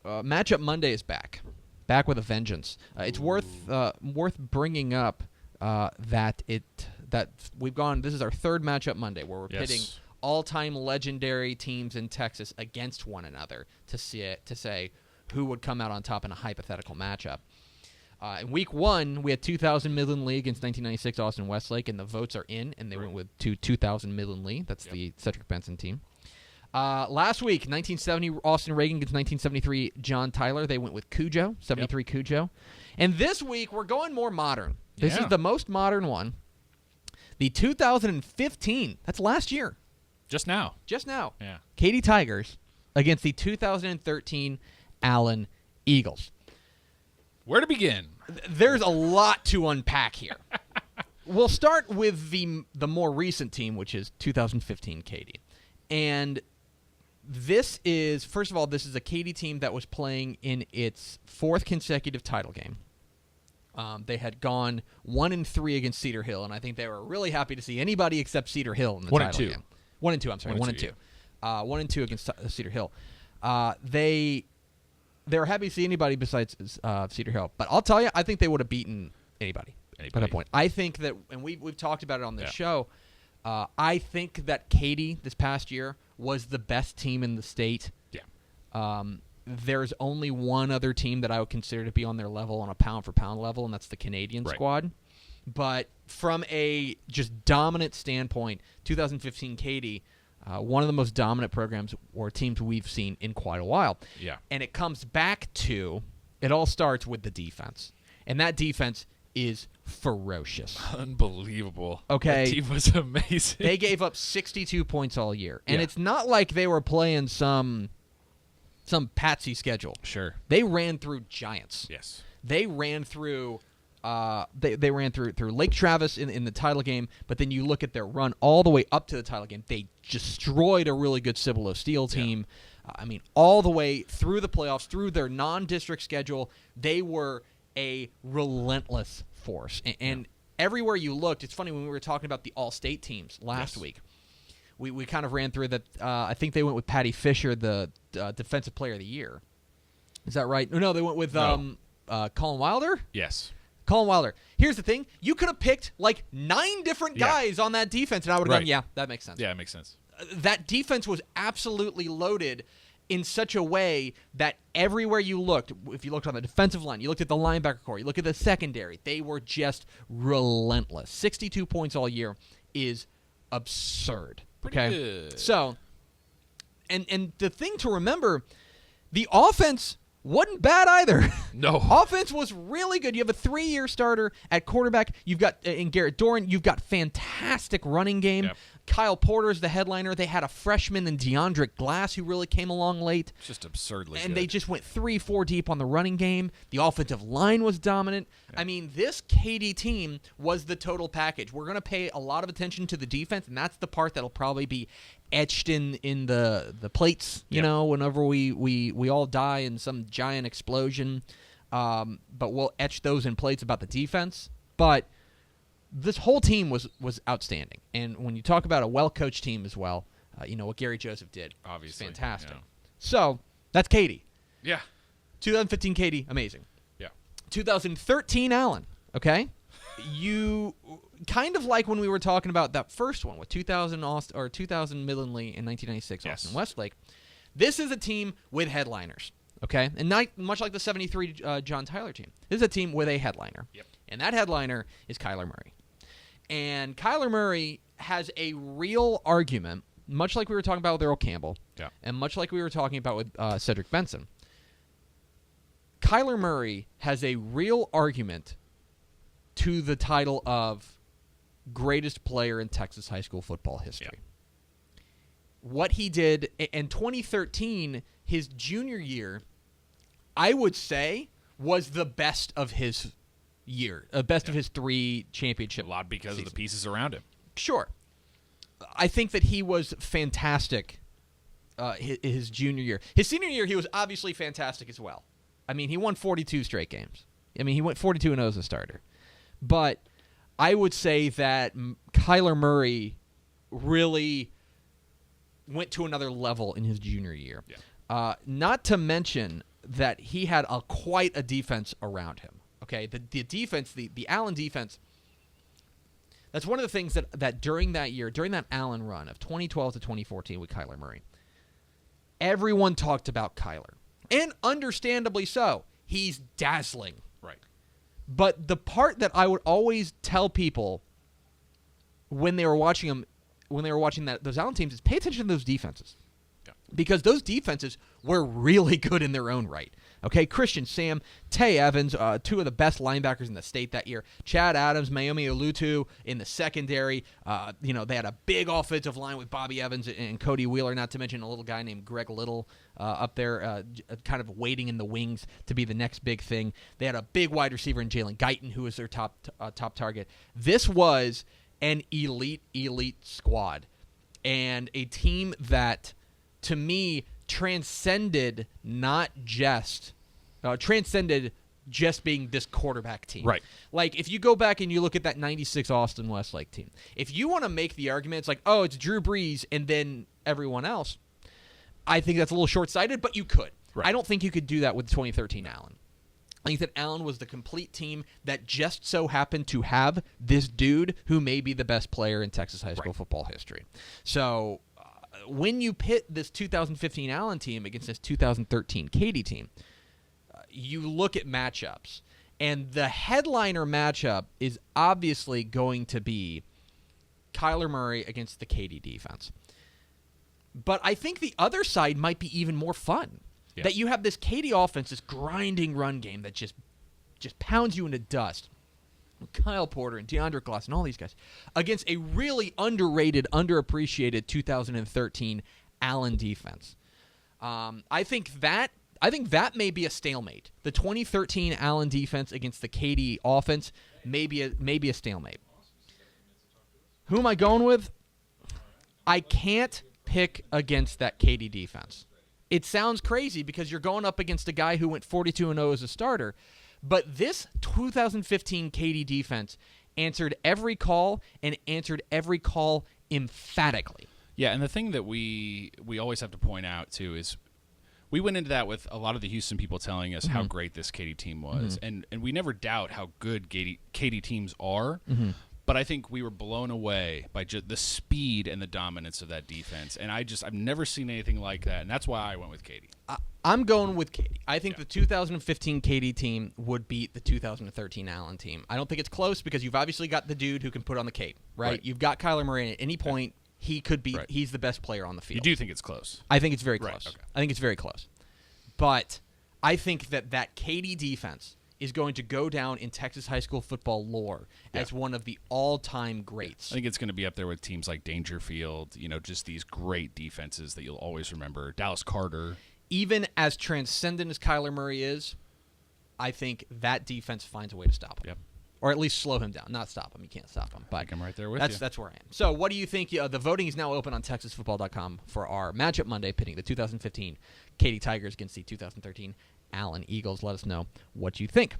Matchup Monday is back with a vengeance. It's worth bringing up that we've gone. This is our third Matchup Monday where we're pitting all-time legendary teams in Texas against one another to say who would come out on top in a hypothetical matchup. In week 1, we had 2000 Midland Lee against 1996 Austin Westlake, and the votes are in, and they went with 2000 Midland Lee. That's the Cedric Benson team. Last week, 1970 Austin Reagan against 1973 John Tyler. They went with Cujo, 73 Cujo. And this week, we're going more modern. This is the most modern one. The 2015, that's last year. Just now. Yeah. Katy Tigers against the 2013 Allen Eagles. Where to begin? There's a lot to unpack here. We'll start with the more recent team, which is 2015 Katy. And this is, first of all, this is a Katy team that was playing in its 4th consecutive title game. They had gone 1-3 against Cedar Hill, and I think they were really happy to see anybody except Cedar Hill in the title game. 1-2, I'm sorry. 1-2. 1-2 against Cedar Hill. They were happy to see anybody besides Cedar Hill. But I'll tell you, I think they would have beaten anybody at that point. I think that, and we've talked about it on this show, I think that Katy this past year was the best team in the state. Yeah. There's only one other team that I would consider to be on their level, on a pound-for-pound level, and that's the Canadian squad. But from a just dominant standpoint, 2015 Katy, one of the most dominant programs or teams we've seen in quite a while. Yeah. And it comes back to, it all starts with the defense. And that defense is ferocious. Unbelievable. Okay. That team was amazing. They gave up 62 points all year. And it's not like they were playing some patsy schedule. Sure. They ran through giants. Yes. They ran through they ran through Lake Travis in the title game, but then you look at their run all the way up to the title game. They destroyed a really good Cibolo Steel team. All the way through the playoffs, through their non-district schedule, they were a relentless force. And everywhere you looked, it's funny when we were talking about the all-state teams last week. We kind of ran through that. I think they went with Patty Fisher, the Defensive Player of the Year. Is that right? No, they went with Colin Wilder? Yes. Colin Wilder. Here's the thing. You could have picked like 9 different guys on that defense, and I would have gone, that makes sense. Yeah, it makes sense. That defense was absolutely loaded in such a way that everywhere you looked, if you looked on the defensive line, you looked at the linebacker core, you look at the secondary, they were just relentless. 62 points all year is absurd. Pretty good. So, and the thing to remember, the offense wasn't bad either. No. Offense was really good. You have a 3-year starter at quarterback. You've got, in Garrett Doran, you've got fantastic running game. Yep. Kyle Porter's the headliner. They had a freshman in DeAndre Glass who really came along late. Just absurdly And good. they just went 3-4 deep on the running game. The offensive line was dominant. Yep. This Katy team was the total package. We're going to pay a lot of attention to the defense, and that's the part that'll probably be etched in the plates, you know, whenever we all die in some giant explosion. But we'll etch those in plates about the defense. But this whole team was outstanding. And when you talk about a well-coached team as well, what Gary Joseph did, obviously, fantastic. Yeah. So that's Katy. Yeah. 2015 Katy, amazing. Yeah. 2013 Allen, okay? You kind of like when we were talking about that first one with 2000 Midland Lee and 1996 Austin Westlake. This is a team with headliners, okay? And not much like the 73 John Tyler team. This is a team with a headliner. Yep. And that headliner is Kyler Murray. And Kyler Murray has a real argument, much like we were talking about with Earl Campbell, and much like we were talking about with Cedric Benson. Kyler Murray has a real argument to the title of greatest player in Texas high school football history. Yeah. What he did in 2013, his junior year, I would say, was the best of his year, best of his 3 championship. A lot because of the pieces around him. Sure. I think that he was fantastic his junior year. His senior year, he was obviously fantastic as well. He won 42 straight games. He went 42-0 as a starter. But I would say that Kyler Murray really went to another level in his junior year. Yeah. Not to mention that he had quite a defense around him. Okay, the defense, the Allen defense. That's one of the things that during that year, during that Allen run of 2012 to 2014 with Kyler Murray, everyone talked about Kyler, and understandably so. He's dazzling. Right. But the part that I would always tell people when they were watching him, when they were watching those Allen teams, is pay attention to those defenses. Yeah. Because those defenses were really good in their own right. Okay, Christian Sam, Tay Evans, two of the best linebackers in the state that year. Chad Adams, Mayomi Olutu in the secondary. They had a big offensive line with Bobby Evans and Cody Wheeler, not to mention a little guy named Greg Little up there, kind of waiting in the wings to be the next big thing. They had a big wide receiver in Jalen Guyton, who was their top target. This was an elite squad, and a team that, to me, transcended just being this quarterback team. Right. Like, if you go back and you look at that 96 Austin Westlake team, if you want to make the argument, it's like, oh, it's Drew Brees and then everyone else, I think that's a little short-sighted, but you could. Right. I don't think you could do that with 2013 Allen. I think that Allen was the complete team that just so happened to have this dude who may be the best player in Texas high school football history. So when you pit this 2015 Allen team against this 2013 Katy team, you look at matchups, and the headliner matchup is obviously going to be Kyler Murray against the Katy defense. But I think the other side might be even more fun. Yeah. That you have this Katy offense, this grinding run game that just pounds you into dust. Kyle Porter and DeAndre Gloss and all these guys against a really underrated, underappreciated 2013 Allen defense. I think that may be a stalemate. The 2013 Allen defense against the Katy offense may be a stalemate. Who am I going with? I can't pick against that Katy defense. It sounds crazy because you're going up against a guy who went 42-0 as a starter, but this 2015 Katy defense answered every call and answered every call emphatically. Yeah, and the thing that we always have to point out, too, is we went into that with a lot of the Houston people telling us how great this Katy team was, and we never doubt how good Katy teams are, but I think we were blown away by just the speed and the dominance of that defense, and I've never seen anything like that, and that's why I went with Katy. I'm going with Katy. I think the 2015 Katy team would beat the 2013 Allen team. I don't think it's close because you've obviously got the dude who can put on the cape, right? You've got Kyler Murray, and at any point he could be he's the best player on the field. You do think it's close? I think it's very close. Right, okay. I think it's very close. But I think that Katy defense is going to go down in Texas high school football lore as one of the all-time greats. I think it's going to be up there with teams like Dangerfield, just these great defenses that you'll always remember. Dallas Carter. Even as transcendent as Kyler Murray is, I think that defense finds a way to stop him. Yep. Or at least slow him down. Not stop him. You can't stop him. But I think I'm right there with you. That's where I am. So what do you think? The voting is now open on TexasFootball.com for our Matchup Monday pitting the 2015 Katy Tigers against the 2013 Allen Eagles. Let us know what you think.